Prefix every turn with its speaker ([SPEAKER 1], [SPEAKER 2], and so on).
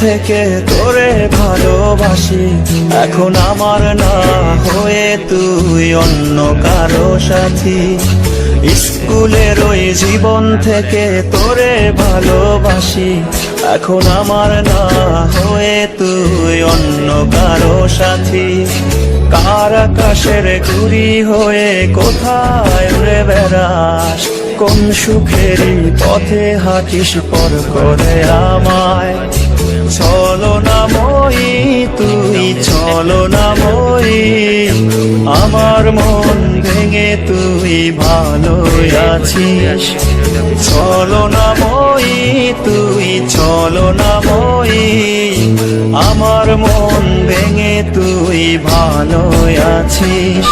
[SPEAKER 1] থেকে তোরে ভালোবাসি, এখন আমার না হয়ে তুই অন্য কারো সাথী। স্কুলের ওই জীবন থেকে তোরে ভালোবাসি, এখন আমার না হয়ে তুই অন্য কারো সাথী। কার আকাশের ঘুড়ি হয়ে কোথায় উড়ে বেড়াস, কোন সুখেরই পথে হাঁটিস পর করে আমায়। ছলনাময়ী তুই ছলনাময়ী, আমার মন ভেঙে তুই ভালো আছিস। ছলনাময়ী তুই ছলনাময়ী, আমার মন ভেঙে তুই ভালো আছিস।